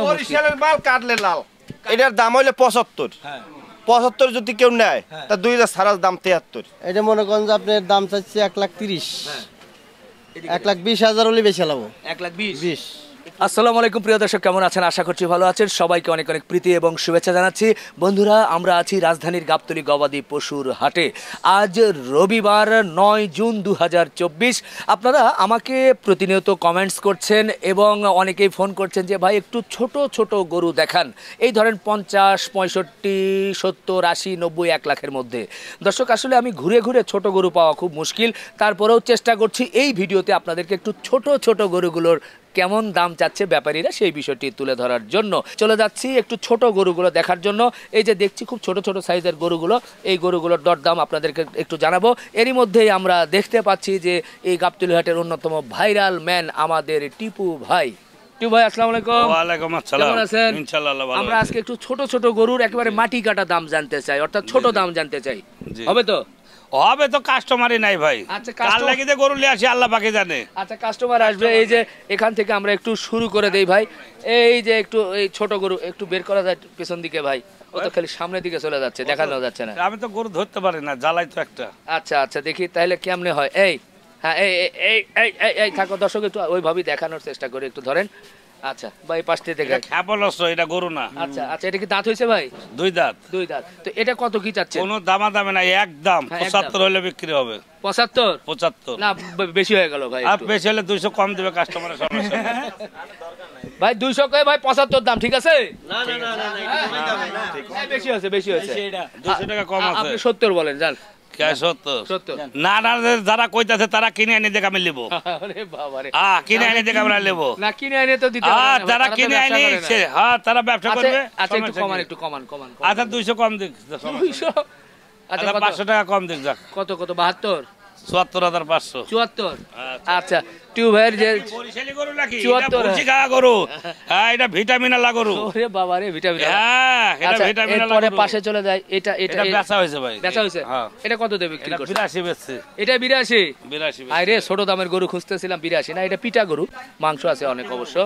বরিশালের মাল কাটলে লাল, এটার দাম হইলে 75। 75 যদি কেউ নেয় তা 2000 সারাস দাম 73। এটা মনে করেন যে আপনার দাম চাচ্ছে 1,30,000, 1,20,000 হলে বেশি লাভ। 1,20,000। আসসালামু আলাইকুম প্রিয় দর্শক, কেমন আছেন? আশা করছি ভালো আছেন। সবাইকে অনেক অনেক প্রীতি এবং শুভেচ্ছা জানাচ্ছি। বন্ধুরা, আমরা আছি রাজধানীর গাবতলী গবাদি পশুর হাটে। আজ রবিবার 9 জুন 2024। আপনারা আমাকে প্রতিনিয়ত কমেন্টস করছেন এবং অনেকেই ফোন করছেন যে ভাই একটু ছোট ছোট গরু দেখান, এই ধরেন 50, 65, 70, 80, 90, 1 লাখের মধ্যে। দর্শক, আসলে আমি ঘুরে ঘুরে ছোট গরু পাওয়া খুব মুশকিল, তারপরেও চেষ্টা করছি এই ভিডিওতে আপনাদেরকে একটু ছোট ছোট গরুগুলোর কেমন দাম চাচ্ছে ব্যাপারীরা সেই বিষয়টি তুলে ধরার জন্য চলে যাচ্ছি একটু ছোট গরুগুলো দেখার জন্য। এই যে দেখছি খুব ছোট ছোট সাইজের গরুগুলো, এই গরুগুলোর দরদাম আপনাদেরকে একটু জানাবো। এরই মধ্যেই আমরা দেখতে পাচ্ছি যে এই গাবতলী হাটের অন্যতম ভাইরাল ম্যান আমাদের টিপু ভাই। টিপু ভাই, আসসালামু আলাইকুম। ওয়ালাইকুম আসসালাম। কেমন আছেন? ইনশাআল্লাহ ভালো। আমরা আজকে একটু ছোট ছোট গরুর একেবারে মাটি কাটা দাম জানতে চাই, অর্থাৎ ছোট দাম জানতে চাই। হবে তো? হবে তো, কাস্টমারই নাই ভাই। আচ্ছা, কাল লাগিতে গরু নিয়ে আসি, আল্লাহ পাকে জানে। আচ্ছা, কাস্টমার আসবে। এই যে এখান থেকে আমরা একটু শুরু করে দেই ভাই। এই যে একটু এই ছোট গরু একটু বের করা যায় পেছন দিকে ভাই, ও তো খালি সামনের দিকে চলে যাচ্ছে, দেখানো যাচ্ছে না। আমি তো গরু ধরতে পারি না, জ্বালাই তো একটা। আচ্ছা আচ্ছা, দেখি তাহলে কেমনে হয়। এই হ্যাঁ, এই এই এই এই এই থাকো দর্শক, একটু ওইভাবেই দেখানোর চেষ্টা করে একটু ধরেন। আচ্ছা ভাই, পাশে দেখে খ্যাপল অস্ত্র, এটা গরু না। আচ্ছা আচ্ছা, এটা কি দাঁত হয়েছে ভাই? 2 দাঁত। 2 দাঁত। তো এটা কত কি চাচ্ছে? কোনো দামা দামে নাই, একদম 75 হলে বিক্রি হবে। 75 না, বেশি হয়ে গেল ভাই। আর বেশি হলে 200 কম দিবে কাস্টমারের সমস্যা। ভাই 200 কয় ভাই, 75 দাম ঠিক আছে? না না না না, বেশি হয়েছে, বেশি হয়েছে। 200 টাকা কম আছে। আপনি 70 বলেন, জান। না না, যারা কইতাছে তারা কিনে এনে দেখে আমি নেবো। আরে বাবা রে, কিনে এনে দেখে আমরা নেবো না, কিনে এনে তো দিতে হবে না, যারা কিনে এনে তারা ব্যবসা করবে। আচ্ছা, একটু কমান, একটু কমান কমান। আচ্ছা 200 কম দিক। 200। আচ্ছা 500 টাকা কম দিক। যাক, কত কত? 72, 74,500। 74। আচ্ছা, টিউ ভাইয়ের যে বরিশালি গরু নাকি? 74 এটা খাওয়া গরু। হ্যাঁ, এটা ভিটামিন আলা গরু। ওরে বাবা রে, ভিটামিন। হ্যাঁ, এটা ভিটামিন আলা গরু। পরে পাশে চলে যায়। এটা এটা বেচা হইছে ভাই। বেচা হইছে? হ্যাঁ। এটা কত দেবে বিক্রি করছে? 82 বেচছে। এটা 82। 82। আরে ছোট দামের গরু খুঁজতেছিলাম, 82 না, এটা পিটা গরু, মাংস আছে অনেক অবশ্য।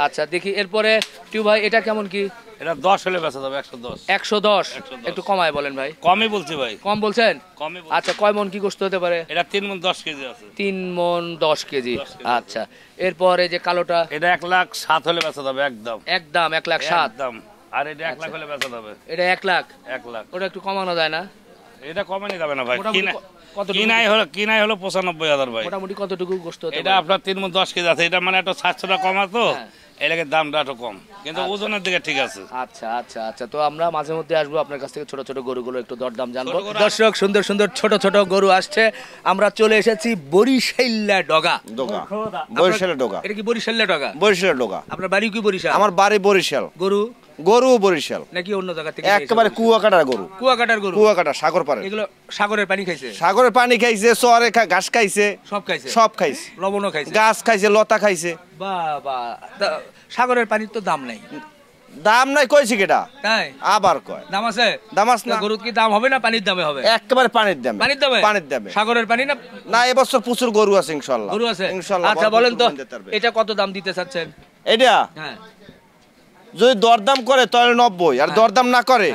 আচ্ছা দেখি এরপরে টিউ ভাই, এটা কেমন কি? এটা 10 হলে বেচা যাবে। 110। 110। একটু কমায় বলেন ভাই। কমই বলছি ভাই। কম বলছেন? কমই। আচ্ছা, কয় মন কি গোশত হতে পারে? এটা 3 মণ 10 কেজি আছে। 3 মণ 10 কেজি। আচ্ছা, এরপরে যে কালোটা? এটা 1,07,000 হলে বেচা যাবে একদম। একদম 1,07,000 একদম। আর এটা 1 লাখ হলে বেচা যাবে। এটা 1 লাখ। 1 লাখ। ওটা একটু কমানো যায় না? এটা কমানো যাবে না ভাই। কত কিনাই হলো 95,000 ভাই। মোটামুটি কতটুকু গোশত হতে পারে? এটা আপনার 3 মণ 10 কেজি আছে। এটা মানে একটু 700 টাকা কম আছে তো, এর লাগে দামটা একটু কম, কিন্তু ওজনের দিকে ঠিক আছে। আচ্ছা আচ্ছা আচ্ছা, তো আমরা মাঝে মধ্যে আসবো আপনার কাছ থেকে, ছোট ছোট গরুগুলো একটু দরদাম জানবো। দর্শক, সুন্দর সুন্দর ছোট ছোট গরু আসছে। আমরা চলে এসেছি বরিশাল্লা ডগা। বরিশালের ডগা। এটা কি বরিশাল্লা ডগা? বরিশালের ডগা। আপনার বাড়ি কি বরিশাল? আমার বাড়ি বরিশাল। গরু বরিশাল নাকি অন্য জায়গা থেকে? একেবারে কুয়াকাটার গরু। কুয়াকাটার গরু? কুয়াকাটা, সাগর পারে। এগুলো সাগরের পানি খাইছে? সাগরের পানি খাইছে, চরে ঘাস খাইছে, সব খাইছে। সব খাইছে, লবণও খাইছে, গাছ খাইছে, লতা খাইছে। বাবা, সাগরের পানির তো দাম নাই। দাম নাই কইছি কেটা? তাই আবার কয় দাম আছে? দাম আছে না। গরুর কি দাম হবে না পানির দামে হবে? একেবারে পানির দামে। পানির দামে? পানির দামে। সাগরের পানি না? না, এবছর প্রচুর গরু আছে ইনশাআল্লাহ। গরু আছে ইনশাআল্লাহ। আচ্ছা বলেন তো, এটা কত দাম দিতে চাচ্ছেন? এটা হ্যাঁ, যদি দরদাম করে তাহলে 90, আর দরদাম না করে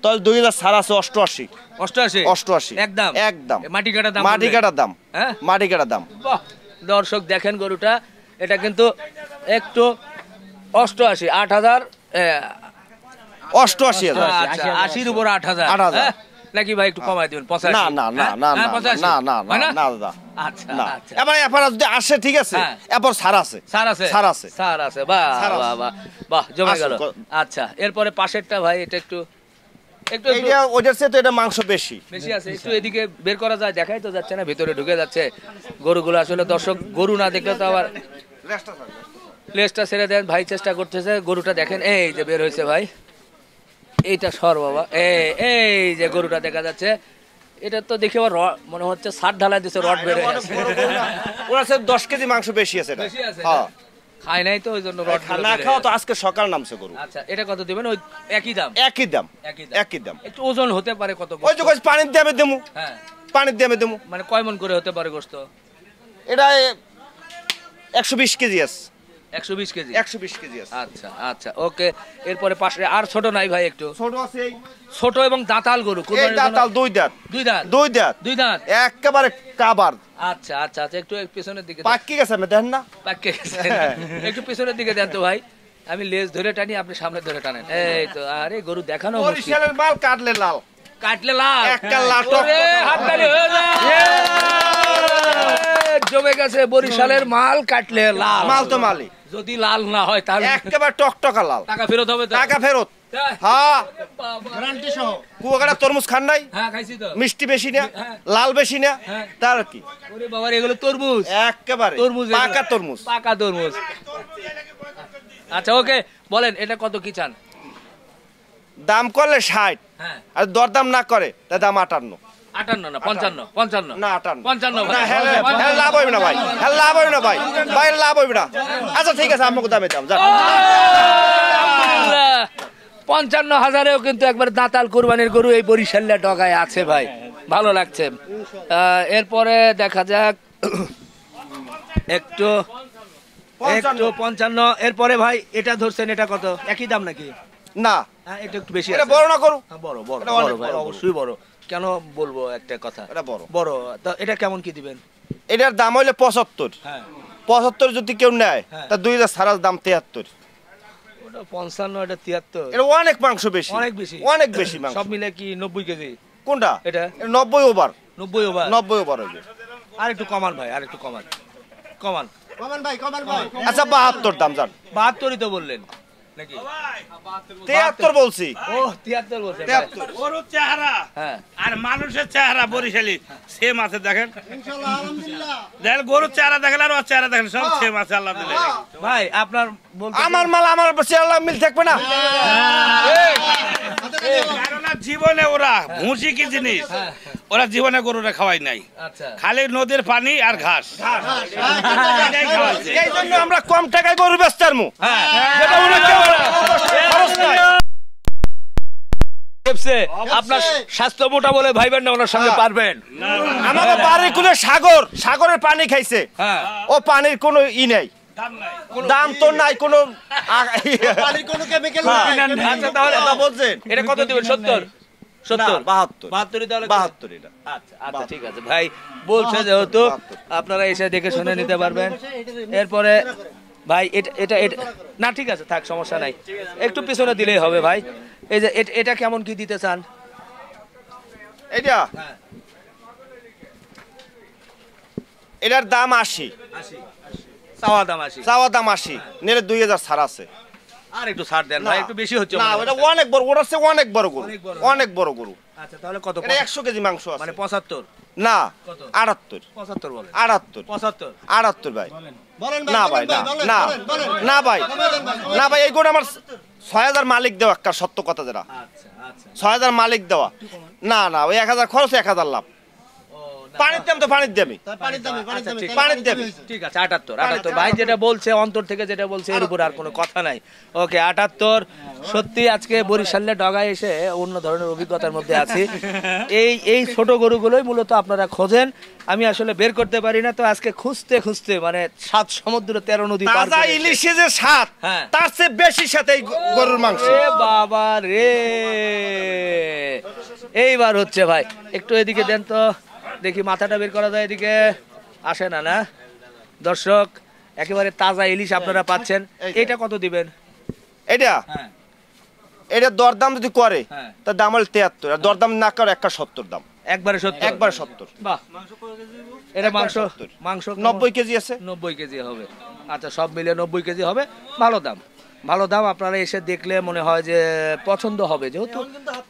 তাহলে 2000 ছাড় আছে। 88। 88 একদম একদম মাটি কাটা দাম। মাটি কাটা দাম। হ্যাঁ, মাটি কাটা দাম। বাহ, দর্শক দেখেন গরুটা, এটা কিন্তু একটু 88, 8000, 88,000। আচ্ছা 80-র উপর 8000। 8000 নাকি ভাই একটু কমাই দিবেন? 85? না না না না না না না না না দাদা। আচ্ছা আচ্ছা, এবার যদি আসে ঠিক আছে, এরপর ছাড় আছে। স্যার আছে, ছাড় আছে, স্যার আছে। বাহ বাহ বাহ বাহ, জমে গেল। আচ্ছা, এরপরে পাশেরটা ভাই, এটা একটু একটু এইটা ওটার চেয়ে তো এটা মাংস বেশি আছে। একটু এদিকে বের করা যায়, দেখাই তো যাচ্ছে না, ভিতরে ঢুকে যাচ্ছে গরুগুলো। আসলে দর্শক, গরু না দেখলে তো আবার প্লেসটা ছেড়ে দেন। ভাই চেষ্টা করতেছে, গরুটা দেখেন, এই যে বের হয়েছে ভাই, এইটা সর বাবা, এই যে গরুটা দেখা যাচ্ছে। এটা তো দেখে আবার মনে হচ্ছে 60 ঢালাই দিচ্ছে, রড বের হয়ে গেছে। ওরা 10 কেজি মাংস বেশি আছে। এটা হ্যাঁ, খাই নাই তো, ওই জন্য রড না খাওয়া তো আজকে সকাল নামছে গরু। আচ্ছা, এটা কত দিবেন? ওই একই দাম? একই দাম, একই দাম। একটু ওজন হতে পারে কত? ওই তো পানির দামে দেবো। হ্যাঁ, পানির দামে দেবো। মানে কয় মন করে হতে পারে গোশত? এটা 120 কেজি আছে। 120 কেজি 120 কেজি আছে। আচ্ছা আচ্ছা ওকে। এরপরে পাশে আর ছোট নাই ভাই একটু ছোট আছে এই ছোট এবং দাঁতাল গরু এই কুরবানির জন্য- দাঁতাল দুই দাঁত দুই দাঁত দুই দাঁত দুই দাঁত একেবারে কাবার আচ্ছা আচ্ছা আচ্ছা একটু পেছনের দিকে পাক্কি গেছে আমি দেখেন না পাক্কে গেছে। একটু পেছনের দিকে দেন তো ভাই, আমি লেজ ধরে টানি আপনি সামনে ধরে টানেন। এই তো আরে গরু দেখানো মুশকিল। বরিশালের মাল কাটলে লাল কাটলে লাল একটা লাল ওরে, হাততালি হয়ে যায়। জমে গেছে বরিশালের মাল কাটলে লাল। মাল তো মালি যদি লাল না হয় তাহলে একেবারে টকটকা লাল টাকা ফেরত হবে তো? টাকা ফেরত। তাই? হ্যাঁ বাবা। কুয়াকাটা তরমুজ খান নাই হ্যাঁ খাইছি তো। মিষ্টি বেশি না হ্যাঁ। লাল বেশি না হ্যাঁ। তার কি ওরে বাবা রে, এগুলো তরমুজ একেবারে তরমুজ এগুলো। পাকা তরমুজ পাকা তরমুজ। আচ্ছা ওকে বলেন এটা কত কি চান? দাম করলে 60 হ্যাঁ আর দরদাম না করে তার দাম 58 58 না 55 55 না 58 55 না ভাই। হ্যাঁ হ্যাঁ লাভ হইবে না ভাই হ্যাঁ লাভ হইবে না ভাই ভাই লাভ হইবে না আচ্ছা ঠিক আছে আমাকে দামে দাম যান আলহামদুলিল্লাহ। 55,000-এও কিন্তু একবার দাঁতাল কুরবানির গরু এই বরিশাল্লা ডগায় আছে ভাই, ভালো লাগছে। এরপরে দেখা যাক একটু 55। এরপরে ভাই এটা ধরছেন, এটা কত? একই দাম নাকি? না হ্যাঁ এটা একটু বেশি এটা আছে। বড় না করু হ্যাঁ, বড় বড় এটা অনেক বড় ভাই, বড়, অবশ্যই বড়। কেন বলবো একটা কথা, এটা বড় বড় তো এটা কেমন কি দিবেন? এটার দাম হইলে 75 হ্যাঁ 75 যদি কেউ নেয় হ্যাঁ। তা 2000 সারার দাম 73 ওটা 55, এটা 73, এটা অনেক মাংস বেশি অনেক বেশি, অনেক বেশি মাংস সব মিলে কি 90 কেজি? কোনটা এটা 90 ওভার 90 ওভার। 90 ওভার হইবে আর একটু কমান ভাই, আর একটু কমান কমান। কমান ভাই আচ্ছা 72 দাম জান 72ই তো বললেন নাকি? 73 বলছি ও 73 বলছেন ভাই। 73 গরুর চেহারা হ্যাঁ আর মানুষের চেহারা বরিশালী সেম আছে দেখেন। ইনশাআল্লাহ আলহামদুলিল্লাহ দেখেন গরুর চেহারা দেখেন আর ওর চেহারা দেখেন সব সেম আছে আল্লাহ দিলে। ভাই আপনার বলতে আমার মাল আমার চেহারা মিল থাকবে না কারণ আর জীবনে ওরা ভুসি কি জিনিস ওরা জীবনে গরুরা খাওয়াই নাই, আচ্ছা খালি নদীর পানি আর ঘাস এটাই খাওয়াইছে। এই জন্য আমরা কম টাকায় গরু বেচতে পারবো হ্যাঁ যেটা উনি কেউ খরচ নাই। খেপছে, আপনার স্বাস্থ্য মোটা বলে ভাইবেন না, ওনার সঙ্গে পারবেন। আমাদের বাড়ির কোলে সাগর সাগরের পানি খাইছে হ্যাঁ ও পানির কোনো ই নাই দাম নাই। দাম তো নাই কোনো পানির কোনো কেমিক্যাল আচ্ছা তাহলে কথা বলছেন এটা কত দিবেন? 70 70 72 72 তাহলে 72 এটা আচ্ছা আচ্ছা ঠিক আছে ভাই বলছে যেহেতু 72 আপনারা এসে দেখে শুনে নিতে পারবেন। এরপরে ভাই এটা এটা এটা না ঠিক আছে থাক, সমস্যা নাই, একটু পিছনে দিলেই হবে ভাই। এই যে এটা কেমন কি দিতে চান? এটা এটার দাম 80 চাওয়া দাম 80, চাওয়া দাম 80 নিলে 2000 ছাড় আছে আর একটু ছাড় দেন ভাই, একটু বেশি হচ্ছে না মনে হয়। ওটা অনেক বড় ওটার চেয়ে অনেক বড় গরু অনেক বড়। অনেক বড় গরু আচ্ছা তাহলে কত? এটা 100 কেজি মাংস আছে মানে 75 না কত? 78 75 বলেন 78 75 78 ভাই বলেন না ভাই না না না ভাই না ভাই এই গরু আমার 6000 মালিক দেওয়া একটা সত্য কথা যেটা আচ্ছা আচ্ছা 6000 মালিক দেওয়া না না ওই 1000 খরচ 1000 লাভ পানির দাম তো পানির দামই পানির দামে আচ্ছা, ঠিক। পানির দামে ঠিক আছে 78 ভাই যেটা বলছে অন্তর থেকে যেটা বলছে এর উপর আর কোনো কথা নাই। ওকে 78। সত্যি আজকে বরিশালে ডগায় এসে অন্য ধরনের অভিজ্ঞতার মধ্যে আছি। এই ছোট গরুগুলোই মূলত আপনারা খোঁজেন, আমি আসলে বের করতে পারি না, তো আজকে খুঁজতে খুঁজতে মানে 7 সমুদ্র 13 নদী পার তাজা করে এসে- ইলিশে যে স্বাদ হ্যাঁ। তার চেয়ে বেশি সাথে এই গরুর মাংস এ বাবা রে, এইবার হচ্ছে ভাই একটু এদিকে দেন তো দেখি, মাথাটা বের করা যায়, এদিকে আসে না না দর্শক, একেবারে তাজা ইলিশ আপনারা পাচ্ছেন। এটা কত দিবেন? এটা হ্যাঁ এটা দরদাম যদি করে হ্যাঁ। তার দাম হলো 73 আর দরদাম না করে 170 দাম একবারে 70, একবার 70 বাহ এটা মাংস 70 মাংস 90 কেজি আছে 90 কেজি হবে। আচ্ছা সব মিলে 90 কেজি হবে, ভালো দাম ভালো দাম। আপনারা এসে দেখলে মনে হয় যে পছন্দ হবে, যেহেতু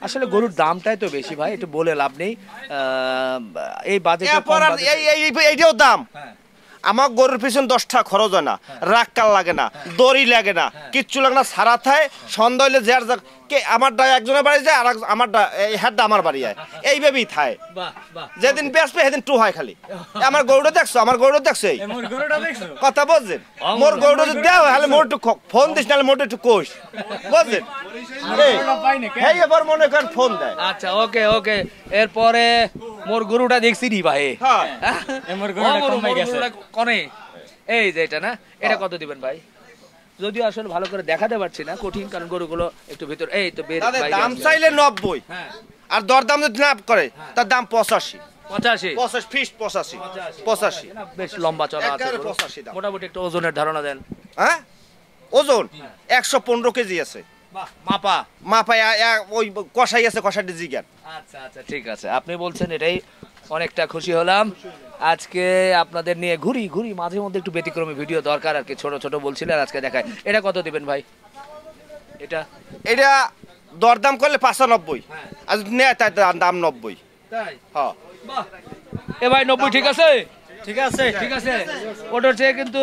আসলে গরুর দামটাই তো বেশি ভাই, একটু বলে লাভ নেই। এই বাজেটে এরপর আর এইটাও দাম হ্যাঁ আমার গরুর পিছন 10 টাকা খরচ হয় না, রাক্কাল লাগে না, দড়ি লাগে না, কিচ্ছু লাগে না, সারা থায় সন্ধ্যা হইলে যার কে আমারটা একজনের বাড়ি যায় আর আমারটা এই হেডটা আমার বাড়ি যায়, এইভাবেই থায়। বাহ বাহ যেদিন বেসবে সেদিন টু হয় খালি। আমার গরুটা দেখছো, আমার গরুটা দেখছো, এই কথা বলছেন মোর গরুটা যদি দেওয়া হয়, মোর একটু ফোন দিস, নাহলে মোর একটু কোষ বুঝছেন, এই এবার মনে করেন ফোন দেয়। আচ্ছা ওকে ওকে। এরপরে মোর গরুটা দেখছি নি ভাই, হ্যাঁ মোর গরুটা কনে এই যে এটা না, এটা কত দিবেন ভাই? যদিও আসলে ভালো করে দেখাতে পারছি না, কঠিন, কারণ গরুগুলো একটু ভিতর। এই তো বের দাদা বাইরে দাম আসলো। চাইলে 90, হ্যাঁ আর দরদাম যদি না করে তার দাম 85, 85 ফিক্স 85। না, বেশ লম্বা চড়া আছে একেবারে গরু। 85 দাম। মোটামুটি একটু ওজনের ধারণা দেন। হ্যাঁ ওজন 115 কেজি আছে, বাহ, মাপা। মাপায় ওই কষাই আছে, কষাটি জিগার। আচ্ছা আচ্ছা ঠিক আছে, আপনি বলছেন এটাই অনেকটা খুশি হলাম। আজকে আপনাদের নিয়ে ঘুরি ঘুরি, মাঝে মধ্যে একটু ব্যতিক্রমী ভিডিও দরকার আর কি, ছোট ছোট বলছিলেন আজকে দেখায়। এটা কত দিবেন ভাই? এটা এটা দরদাম করলে 95, আর যদি নেয় তার দাম 90। তাই? হ্যাঁ বাহ, এ ভাই 90 ঠিক আছে? ঠিক আছে ঠিক আছে, ওটার চেয়ে কিন্তু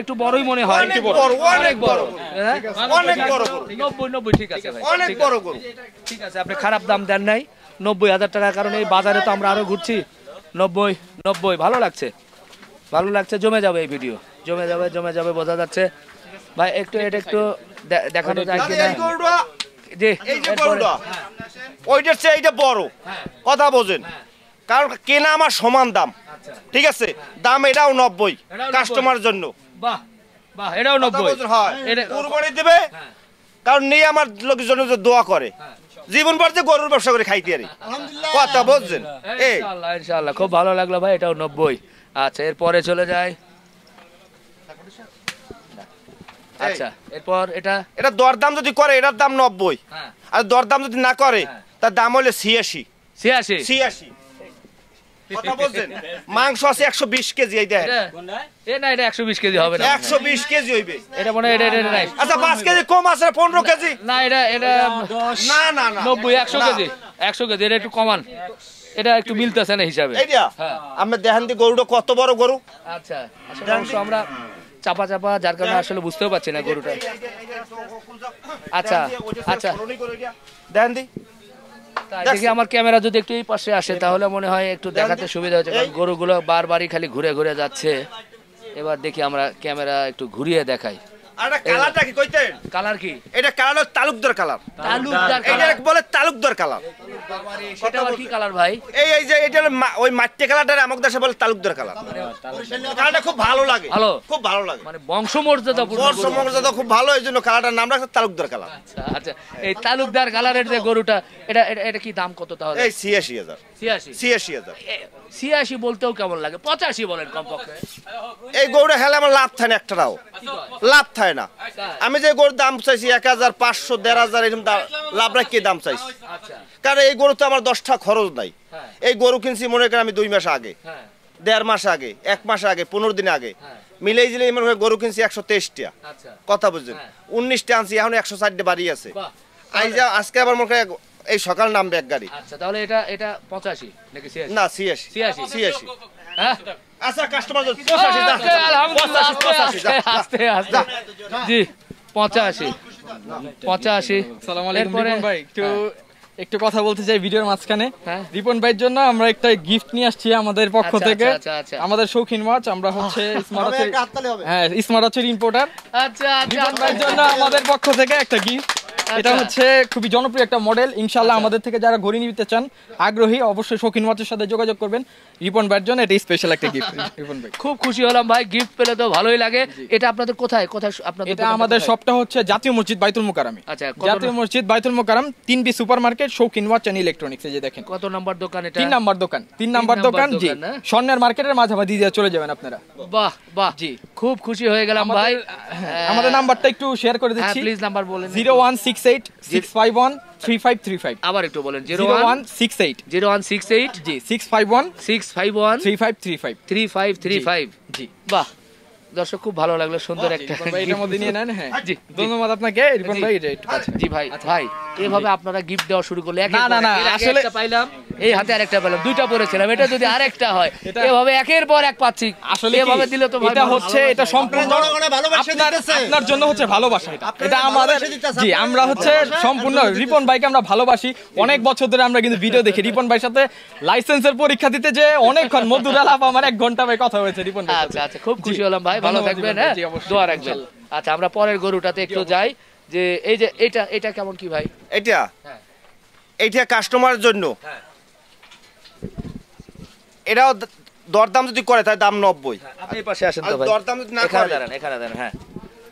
একটু বড়ই মনে হয়। অনেক বড়, অনেক বড়, হ্যাঁ? অনেক বড় গরু, 90 ঠিক আছে ভাই, অনেক ঠিক বড় আছে। গরু। ঠিক আছে, আপনি খারাপ দাম দেন নাই। 90,000 টাকার কারণে এই বাজারে তো আমরা আরো ঘুরছি। 90 ভালো লাগছে, ভালো লাগছে। জমে যাবে এই ভিডিও, জমে যাবে বোঝা যাচ্ছে। ভাই একটু এটা একটু দেখানো যায় দাদা, কিনা? এই গরুটা, জি, এই যে এরপরে- গরুটা, ওইটার চেয়ে এইটা বড়, কথা বোঝেন। কারণ কেনা আমার সমান দাম, ঠিক আছে, দাম এটাও 90 এটাও 90 কাস্টমার জন্য। বাহ বাহ, এটাও 90। হয় এটা- কুরবানি দিবে, কারণ নিয়ে আমার লোকজন যে দোয়া করে, জীবন ভর যে গরুর ব্যবসা করে খাইতে পারি, আলহামদুলিল্লাহ কথা বুঝছেন। এই ইনশাআল্লাহ ইনশাআল্লাহ, খুব ভালো লাগলো ভাই, এটাও 90। আচ্ছা, এরপরে চলে যায়। আচ্ছা, এরপর এটা এটা দরদাম যদি করে এটার দাম 90, হ্যাঁ আর দরদাম যদি না করে তার দাম হলে 86। 86। কথা বলছেন, মাংস আছে 120 কেজি, এই দেখেন না, এটা 120 কেজি হবে না। 120 কেজি হইবে। এটা মনে হয় এটা নাই। আচ্ছা 5 কেজি কম আছে, 15 কেজি। না, এটা না না না 90, 100 কেজি, 100 কেজি, এটা একটু কমান, এটা একটু মিলতেছে না হিসাবে। এইটা হ্যাঁ। আপনি দেখেন দি গরুটা কত বড় গরু। আচ্ছা, আসলে অবশ্য আমরা চাপা যার কারণে আসলে বুঝতেও পারছি না গরুটা। আচ্ছা আচ্ছা, দেখেন দি, তাই দেখি আমার ক্যামেরা যদি একটু এই পাশে আসে তাহলে মনে হয় একটু দেখাতে সুবিধা হচ্ছে, কারণ গরুগুলো বারবারই খালি ঘুরে ঘুরে যাচ্ছে। এবার দেখি আমরা ক্যামেরা একটু ঘুরিয়ে দেখাই। আর এটা কালারটা কি কইতেন? কালার কি? এটা কালার হলো তালুকদার কালার। তালুকদার এটা কালার। বলে তালুকদার কালার। সেটা আবার কি কালার ভাই? এই যে এটা হলো ওই মাটি কালারটা আমাদের দেশে বলে তালুকদার কালার। কালারটা খুব ভালো লাগে, ভালো? খুব ভালো লাগে, মানে বংশমর্যাদাপূর্ণ বর্ষ গরু। মর্যাদা খুব ভালো, এই জন্য কালারটার নাম রাখছে তালুকদার কালার। আচ্ছা আচ্ছা, এই তালুকদার কালারের যে গরুটা, এটা কি দাম কত তাহলে? এই 86,000। 86 86 বলতেও কেমন লাগে, 85 বলেন কমপক্ষে। এই গরুটা হেলে আমার লাভ থাকে না, একটাও লাভ থাকে না। আমি যে গরুর দাম চাইছি 1,500, 1,500 এরকম লাভ রাখি দাম চাইছি, আচ্ছা কারণ এই গরু তো আমার 10টা খরচ নাই। হ্যাঁ এই গরু কিনছি মনে করেন আমি 2 মাস আগে, হ্যাঁ 1.5 মাস আগে, 1 মাস আগে, 15 দিন আগে, হ্যাঁ। মিলেই জিলে মনে হয় গরু কিনছি 123 টা। আচ্ছা কথা বুঝছেন, হ্যাঁ। 19টা আনছি, এখন 160 বাড়ি আছে। বাহ, আজকে আবার মনে করেন এই সকাল নামবে এক গাড়ি। আচ্ছা তাহলে এটা 85 নাকি 86? না 86। 86 হ্যাঁ। আচ্ছা কাস্টমার ওকে, আলহামদুলিল্লাহ, আস্তে আস্তে। জি 85। আসসালামু আলাইকুম এরপরে- রিপন ভাই, একটু কথা বলতে চাই ভিডিওর মাঝখানে। হ্যাঁ। রিপন ভাইয়ের জন্য আমরা একটা গিফট নিয়ে আসছি আমাদের পক্ষ আচ্ছা, থেকে। আচ্ছা, আচ্ছা। আমাদের শৌখিন মাছ, আমরা হচ্ছে স্মার্ট হবে, ওয়াচের, একটা হাততালি হবে। হ্যাঁ স্মার্ট ওয়াচের ইম্পোর্টার। আচ্ছা আচ্ছা রিপন ভাইয়ের জন্য আমাদের পক্ষ থেকে একটা গিফট। এটা হচ্ছে খুবই জনপ্রিয় একটা মডেল। ইনশাআল্লাহ আমাদের থেকে যারা ঘড়ি নিতে চান আগ্রহী, অবশ্যই শৌখিন মাছের সাথে যোগাযোগ করবেন। রিপন ভাইয়ের জন্য এটা স্পেশাল একটা গিফট। রিপন ভাই, খুব খুশি হলাম ভাই, গিফট পেলে তো ভালোই লাগে। এটা আপনাদের কোথায় আপনাদের এটা দোকানটা আমাদের কোথায়? শপটা হচ্ছে জাতীয় মসজিদ বাইতুল মোকাররমে। আচ্ছা, কত জাতীয় মসজিদ বাইতুল মোকাররম, 3B সুপার মার্কেট, শৌখিন ওয়াচ এন্ড ইলেকট্রনিক্স। এই যে দেখেন কত নম্বর দোকান এটা? 3 নাম্বার দোকান। 3 নাম্বার দোকান, জি। না? স্বর্ণের মার্কেটের মাঝামাঝি দিয়ে চলে যাবেন আপনারা। বাহ বাহ, জি। খুব খুশি হয়ে গেলাম ভাই। আমাদের নাম্বারটা একটু শেয়ার করে হ্যাঁ দিচ্ছি। প্লিজ নাম্বার বলেন। 0168 651 3535। আবার একটু বলেন। 0168 0168 জি 651 651 3535। 3535। জি বাহ, দর্শক খুব ভালো লাগলো, সুন্দর একটা রিপন ভাই এটার মধ্যে নিয়ে নেন। হ্যাঁ জি, ধন্যবাদ আপনাকে রিপন জি। ভাই। এটা একটু কাছে। জি ভাই, ভাই এভাবে আপনারা গিফট দেওয়া শুরু করলে না, না, না, আসলে- একটা পাইলাম, এই হাতে আরেকটা পেলাম, দুইটা পড়েছিলাম, এটা যদি আরেকটা হয় এভাবে একের পর এক পাচ্ছি, আসলে এভাবে কি, দিলে তো ভাই এটা ভালো। হচ্ছে এটা সম্পূর্ণ জনগণের ভালোবাসা দিতেছে। আপনার জন্য হচ্ছে ভালোবাসা। এটা আমাদের, ভালোবাসা দিতেছে, জি আপনার আমরা হচ্ছে ভালোবাসা, সম্পূর্ণ আপনার রিপন ভাইকে আমরা ভালোবাসি। অনেক বছর ধরে আমরা কিন্তু ভিডিও দেখি রিপন ভাইয়ের সাথে। লাইসেন্সের পরীক্ষা দিতে যে অনেকক্ষণ মধুর আলাপ, আমার 1 ঘন্টা ভাই কথা হয়েছে রিপন ভাই। আচ্ছা আচ্ছা, খুব খুশি হলাম ভাই, ভালো ধন্যবাদ থাকবেন। রিপন ভাই, হ্যাঁ জি, অবশ্যই, দোয়া রাখবেন। আচ্ছা, আমরা পরের গরুটাতে একটু যাই। যে এই যে এটা কেমন কি ভাই? এটা হ্যাঁ। এইটা কাস্টমারের জন্য, হ্যাঁ। এটাও দরদাম যদি করে তার দাম 90। আপনি এই পাশে আসেন আর তো ভাই, দরদাম যদি না এখানে করে দাঁড়ান, এখানে দাঁড়ান। হ্যাঁ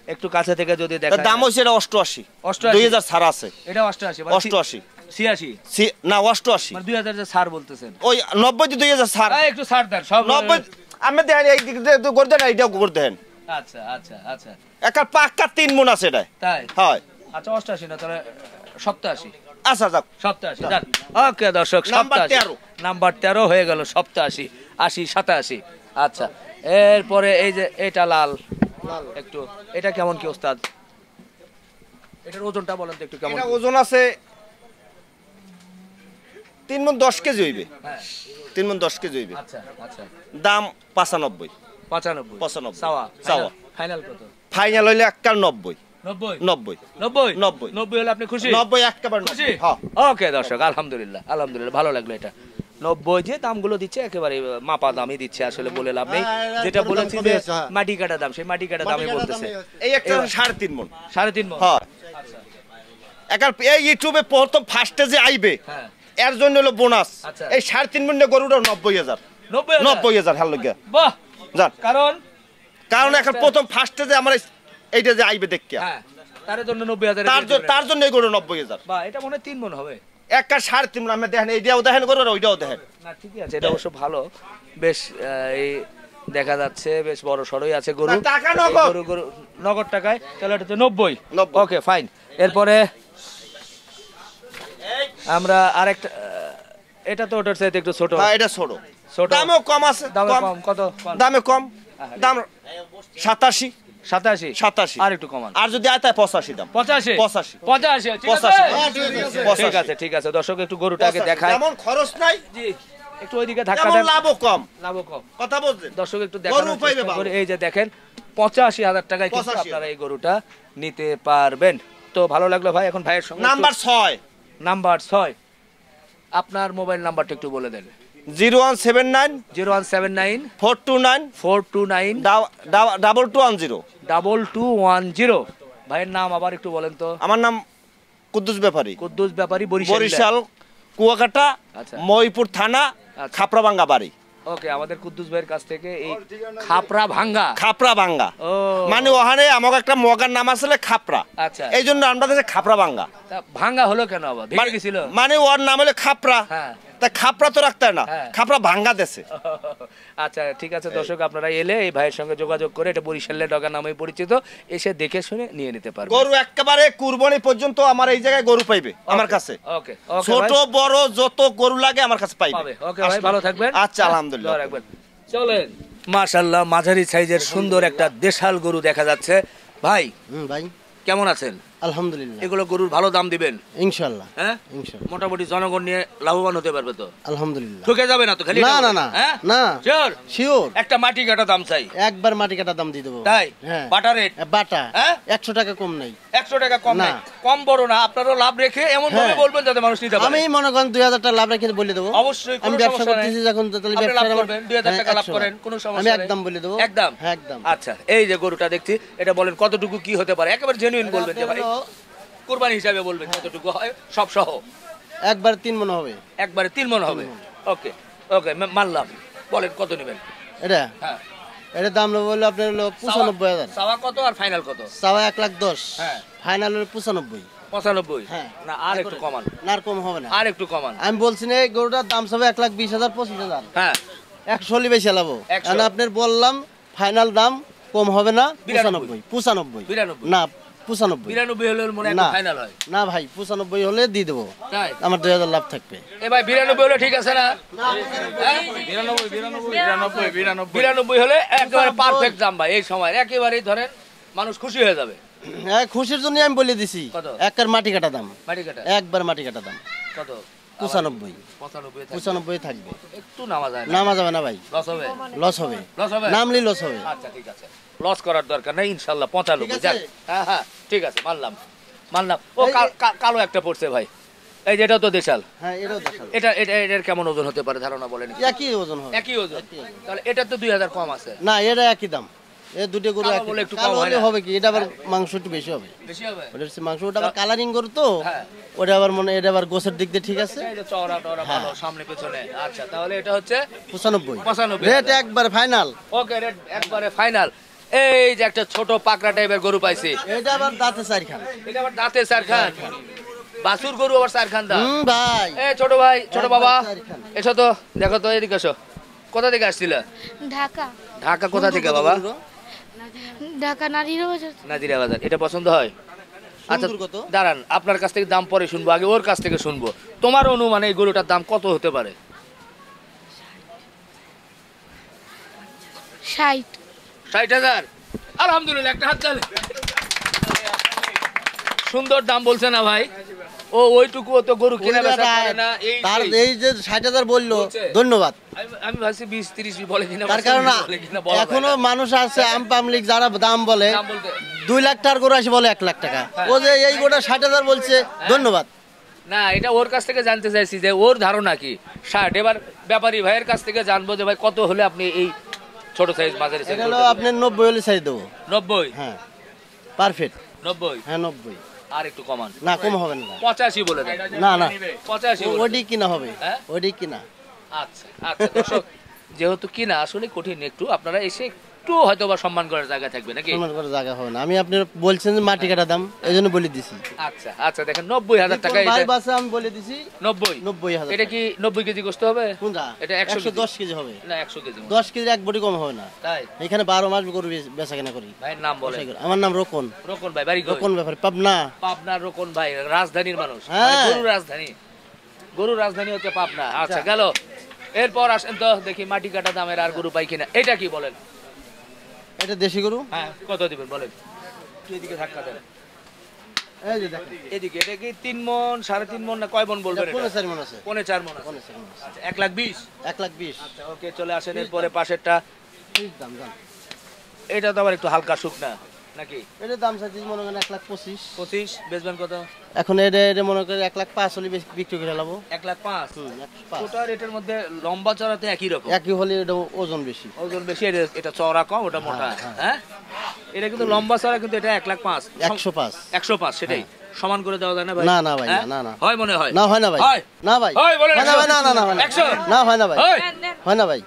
একটু কাছে থেকে যদি তার দেখা দাম হচ্ছে এটা 88 88 2000 ছাড় আছে এটা 88 মানে 88 86 না 88 মানে 2000 যে ছাড় বলতেছেন ওই 90 দিয়ে 2000 ছাড় একটু ছাড় দেন সব 90 আমি দেখেন এই দিক দিয়ে করে দেন এইটাও করে দেন আচ্ছা আচ্ছা আচ্ছা একটা পাক্কা 3 মণ আছে এটা তাই হয় আচ্ছা 88 না তাহলে 87 আচ্ছা যাক 87 যান ওকে দর্শক নাম্বার 87 13 নাম্বার 13 হয়ে গেল 87 80 87 আচ্ছা এরপরে এই যে এটা লাল একটু এটা কেমন কি ওস্তাদ এটার ওজনটা বলেন তো একটু কেমন এটা ওজন আছে 3 মণ 10 কেজি হইবে হ্যাঁ 3 মণ 10 কেজি হইবে আচ্ছা আচ্ছা দাম 95 95 95 সাওয়া সাওয়া। ফাইনাল কত ফাইনাল হইলে 91 90 90 90 90 90 হলে আপনি খুশি 90 একেবারে খুশি হ্যাঁ ওকে দর্শক আলহামদুলিল্লাহ আলহামদুলিল্লাহ ভালো লাগলো এটা 90 যে দামগুলো দিচ্ছে একেবারে মাপা দামই দিচ্ছে আসলে বলে লাভ নেই যেটা বলেছি যে মাটি কাটা দাম সেই মাটি কাটা দামই বলতেছে এই একটা 3.5 মণ 3.5 মণ হ্যাঁ আচ্ছা একার এই ইউটিউবে প্রথম ফার্স্টে যে আইবে হ্যাঁ এর জন্য হলো বোনাস আচ্ছা। এই 3.5 মণ গরুটা 90000 90000 হ্যালো গিয়া বাহ জান কারণ কারণ এখন প্রথম ফার্স্টে যে আমরা এইটা যে আইবে দেখিয়া হ্যাঁ তার জন্য 90000 তার জন্য এই গরু 90000 বাহ এটা মনে হয় 3 মণ হবে একটা 3.5 মণ আমি দেখেন এইটাও দেখেন গরু আর ওইটাও দেখেন না ঠিকই আছে এটা অবশ্য ভালো বেশ এই দেখা যাচ্ছে বেশ বড় সরই আছে গরু না, টাকা নগদ। গরু গরু নগদ টাকায় তাহলে এটা তো 90 90 ওকে ফাইন এরপরে আমরা আরেকটা এটা তো ওটার চাইতে একটু ছোট হ্যাঁ এটা ছোট ছোট দামও কম আছে দামে কম কত দামে কম দাম 87 87 87 আর একটু কমান আর যদি আয় তাই 85 দাম 85 85 85 ঠিক আছে 85 ঠিক আছে ঠিক আছে দর্শক একটু গরুটাকে দেখায় যেমন খরচ নাই জি একটু ওইদিকে ধাক্কা তেমন দেন লাভও কম লাভ কম কথা বলছেন দর্শক একটু গরু দেখানোর পাইবে চেষ্টা ভালো। করি এই যে দেখেন 85000 টাকায় কিন্তু 85,000 আপনারা এই গরুটা নিতে পারবেন তো ভালো লাগলো ভাই এখন ভাইয়ের সঙ্গে নাম্বার 6 নাম্বার 6 আপনার মোবাইল নাম্বারটা একটু বলে দেন 0179 0179 429 429 2210 2210 ভাইয়ের নাম আবার একটু বলেন তো আমার নাম কুদ্দুস ব্যাপারী কুদ্দুস ব্যাপারী বরিশাল বরিশাল কুয়াকাটা আচ্ছা। মহিপুর থানা আচ্ছা। খাপড়াভাঙ্গা বাড়ি ওকে আমাদের কুদ্দুস ভাইয়ের কাছ থেকে এই খাপড়া ভাঙ্গা খাপড়াভাঙ্গা ও মানে ওখানে আমাকে একটা মগার নাম আসলে খাপড়া আচ্ছা এই জন্য আমরা দেশে খাপড়াভাঙ্গা তা ভাঙ্গা হলো কেন আবার ভেঙে গেছিল মানে ওর নাম হলো খাপড়া হ্যাঁ তা খাপড়া তো রাখতে হয় না হ্যাঁ। খাপড়া ভাঙ্গা দেশে আচ্ছা ঠিক আছে দর্শক আপনারা এলে এই ভাইয়ের সঙ্গে যোগাযোগ করে এটা বরিশালের ডগা নামে পরিচিত এসে দেখে শুনে নিয়ে নিতে পারবেন গরু একেবারে কুরবানি পর্যন্ত আমার এই জায়গায় গরু পাইবে আমার কাছে ওকে ওকে ছোট বড় যত গরু লাগে আমার কাছে পাইবে পাবে ওকে ভাই ভালো থাকবেন আচ্ছা আলহামদুলিল্লাহ দোয়া রাখবেন চলেন মাশাআল্লাহ মাঝারি সাইজের সুন্দর একটা দেশাল গরু দেখা যাচ্ছে ভাই ভাই কেমন আছেন আলহামদুলিল্লাহ এগুলো গরুর ভালো দাম দিবেন ইনশাআল্লাহ হ্যাঁ ইনশাআল্লাহ মোটামুটি জনগণ নিয়ে লাভবান হতে পারবে তো আলহামদুলিল্লাহ ঠকে যাবে না তো খালি না, এটা না, বলে? না, হ্যাঁ না। শিওর শিওর একটা মাটি কাটা দাম চাই একবার মাটি কাটা দাম দিয়ে দেবো তাই হ্যাঁ বাটা রেট বাটা হ্যাঁ? 100 টাকা কম নাই 100 টাকা কম না। নাই কম বড় না আপনারও লাভ রেখে এমন ভাবে হ্যাঁ। বলবেন যাতে মানুষ নিতে পারে আমি মনে করেন 2000 টাকা লাভ রেখে বলে দেবো অবশ্যই কোনো আমি ব্যবসা সমস্যা নাই। করতেছি যখন তাহলে আপনি লাভ ব্যবসা করবেন 2000 টাকা লাভ করেন কোনো সমস্যা আমি নাই। একদম বলে দেবো একদম হ্যাঁ একদম আচ্ছা এই যে গরুটা দেখছি এটা বলেন কতটুকু কি হতে পারে একেবারে জেনুইন বলবেন যে ভাই কুরবানি হিসাবে বলবেন কতটুকু হয় সব সহ একবার 3 মণ হবে একবারে 3 মণ হবে ওকে ওকে মানলাম বলেন কত নেবেন এটা হ্যাঁ এটা দাম বললো আপনার হলো 95000 সাওয়া কত আর ফাইনাল কত চাওয়া 1,10,000 হ্যাঁ ফাইনাল হলো 95 95 হ্যাঁ। না আর একটু কমান না আর কম হবে না আর একটু কমান আমি বলছি না এই গরুটার দাম সবে 1,20,000 25,000 হ্যাঁ 100 বেশি লাভো 100 কারণ আপনার বললাম ফাইনাল দাম কম হবে না 92 95 না 95 92 হলে মনে হয় না। ফাইনাল হয় না ভাই 95 হলে দিয়ে দেবো তাই আমার 2000 লাভ থাকবে এ ভাই 92 হলে ঠিক আছে না 92 হলে একেবারে পারফেক্ট দাম ভাই এই সময় একেবারেই ধরেন মানুষ খুশি হয়ে যাবে হ্যাঁ খুশির জন্য আমি বলে দিছি কত? একবার মাটি কাটা দাম মাটি কাটা একবার মাটি কাটা দাম কত 95 95 95 থাকবে একটু নামা যায় না নামা যাবে না ভাই লস হবে লস হবে লস হবে নামলি লস হবে আচ্ছা ঠিক আছে লস করার দরকার নাই ইনশাআল্লাহ 95 ঠিক আছে? যাক হ্যাঁ হ্যাঁ ঠিক আছে মানলাম ও কালো একটা পড়ছে ভাই এই যেটা তো দেশাল হ্যাঁ এটাও দেখাল এটা এটার কেমন ওজন হতে পারে ধারণা বলেন একই ওজন হবে একই ওজন তাহলে এটা তো 2000 কম আছে না এটা একই দাম এই দুটো গরু কালো একই বলে একটু কালো কম হয় হলে না? হবে কি এটা আবার মাংস একটু বেশি হবে বেশি হবে ওটা হচ্ছে মাংস ওটা আবার কালারিং গরু তো হ্যাঁ। ওটা আবার মনে এটা আবার গোছের দিক দিয়ে ঠিক আছে এই যে চওড়া টওড়া ভালো সামনে পেছনে আচ্ছা তাহলে এটা হচ্ছে 95 95 রেট একবার ফাইনাল ওকে রেট একবারে ফাইনাল এই যে একটা ছোট পাকড়া টাইপের গরু পাইছি, এটা আবার দাঁতে চারখান। এটা আবার দাঁতে চার খান, বাছুর গরু আবার চার খান দাঁত। ভাই এই ছোট ভাই, ছোট বাবা, চারখান। এসো তো, দেখো তো, এদিকে এসো। কোথা থেকে আসছিলা? ঢাকা ঢাকা কোথা থেকে বাবা? ঢাকা নারীরা বাজার। নাজিরা বাজার। এটা পছন্দ হয়? আচ্ছা সুন্দর কত? দাঁড়ান, আপনার কাছ থেকে দাম পরে শুনবো, আগে ওর কাছ থেকে শুনবো। তোমার অনুমানে এই গরুটার দাম কত হতে পারে? 60। 60,000। আলহামদুলিল্লাহ, একটা হাত তালি। সুন্দর দাম বলছে না ভাই? ও ওইটুকু তো গরু কেনা বেচা করে না। তার এই যে 60,000 বললো, বলছে। ধন্যবাদ। আমি ভাবছি 20-30 বলে কিনা, তার কারণ বলে কিনা বলা যায় এখনো না। মানুষ আছে আম পাবলিক যারা দাম বলে দাম বলতে 2 লাখ টাকার গরু আসে বলে 1 লাখ টাকা। ও যে এই গোটা 60,000 বলছে, ধন্যবাদ। না, এটা ওর কাছ থেকে জানতে চাইছি যে ওর ধারণা কি 60। এবার ব্যাপারী ভাইয়ের কাছ থেকে জানবো যে ভাই কত হলে আপনি এই ছোট সাইজ মাঝারি সাইজ এটা হলো আপনি 90 হলে ছাড়ি দেবো। 90? হ্যাঁ পারফেক্ট। 90? হ্যাঁ 90। আর একটু কমান, না কম হবে না। 85 বলে দেন। না না 85 বলে দেন। ওডি কিনা হবে। হ্যাঁ? ওডি কিনা। আচ্ছা আচ্ছা দর্শক, যেহেতু কিনা আসলে কঠিন একটু, আপনারা এসে একটু হয়তো বা সম্মান করার জায়গা থাকবে নাকি? সম্মান করার জায়গা হবে না। আমি আপনি বলছেন যে মাটি কাটা দাম, এই জন্য বলে দিছি। আচ্ছা আচ্ছা, দেখেন 90,000 টাকা। ভাই এটা বাসা আমি বলে দিছি 90? 90,000। এটা কি 90 কেজি গোস্ত হবে? কোনটা? এটা 100 কেজি। 110 কেজি হবে। না 100 কেজি। 10 কেজির এক বডি কম হবে না। তাই? এখানে 12 মাস গরু বেচা কেনা করি। ভাইয়ের নাম বলেন। আমার নাম রোকন। রোকন ভাই, বাড়ি কই? রোকন ব্যাপারে পাবনা। পাবনার রোকন ভাই, রাজধানীর মানুষ। হ্যাঁ। মানে গরুর রাজধানী। গরুর রাজধানী হচ্ছে পাবনা। আচ্ছা গেল। এরপর আসেন তো দেখি মাটি কাটা দামের আর গরু পাই কিনা। এটা কি বলেন? এটা দেশি গরু। হ্যাঁ, কত দিবেন বলেন? একটু এদিকে ধাক্কা দেন। এই যে দেখেন। এদিকে এটা কি 3 মণ, 3.5 মণ না কয় মণ বলবেন? এটা 4.5 মণ আছে। 4.5 মণ আছে। 4.5 মণ আছে। আচ্ছা 1,20,000। 1,20,000। আচ্ছা ওকে, চলে আসেন এরপরে পাশেরটা। ঠিক দাম দাম। এটা তো আবার একটু হালকা শুকনা নাকি? এটা দাম চাইছি মনে করেন 1,25,000। 25 বেচবেন কত? এখন এটা মনে করেন 1,05,000 হলে বিক্রি করে লাবো। 1,05,000। 1,05,000। ওটা রেটের মধ্যে লম্বা চড়াতে একই রকম, একই হলে এটা ওজন বেশি। ওজন বেশি। এটা চওড়া কম, ওটা মোটা। হ্যাঁ, এটা কিন্তু লম্বা চড়া, কিন্তু এটা 1,05,000। 105। 105 সেটাই সমান করে দেওয়া যায় না ভাই? না না ভাই, হ্যাঁ? না না। হয় মনে হয়? না হয় না ভাই। হয়? না ভাই। হয় বলেন হয় না 100? ভাই, না না না হয় না। 100? না হয় না ভাই। হয়? হয় না ভাই।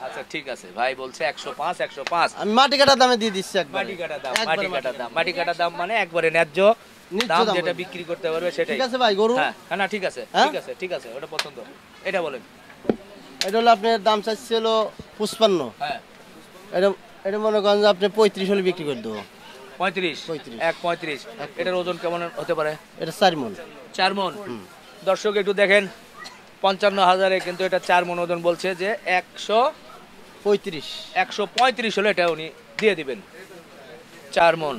আচ্ছা ঠিক আছে, ভাই বলছে 105, 105। আমি মাটি কাটা দামে দিয়ে দিচ্ছি একবার। মাটি কাটা দাম, একবারে মাটি কাটা দাম, মাটি কাটা দাম মানে একবারে ন্যায্য ন্যায্য দাম, দাম যেটা বলবো। বিক্রি করতে পারবে সেটাই। ঠিক আছে ভাই, গরু হ্যাঁ হ্যাঁ, না ঠিক আছে, হ্যাঁ? ঠিক আছে, ঠিক আছে, ওটা পছন্দ। এটা বলেন। এটা হলো আপনার দাম চাইছে হলো 55। হ্যাঁ, এটা এটা মনে করেন যে আপনি 35 হলে বিক্রি করে দেবো। 35। 35। 1.35। এটার ওজন কেমন হতে পারে? এটা 4 মণ। 4 মণ। দর্শক একটু দেখেন, 55,000-এ কিন্তু এটা 4 মণ ওজন বলছে যে 135 হলে এটা উনি দিয়ে দিবেন। 4 মণ।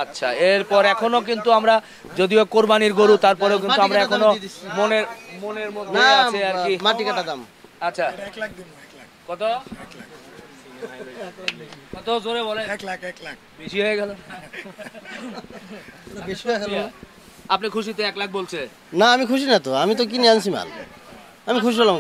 আচ্ছা, এরপর এখনো কিন্তু আমরা, যদিও কোরবানির গরু, তারপরেও কিন্তু আমরা এখনো মনের মধ্যে না আছে আর কি। মাটি কাটা দাম। আচ্ছা কত? কত জোরে বলে? 1 লাখ। বেশি হয়ে গেল। বেশি হয়ে গেল না? আপনি খুশিতে 1 লাখ বলছে? না আমি খুশি না তো, আমি তো কিনে আনছি মাল। আমি খুশি হলাম।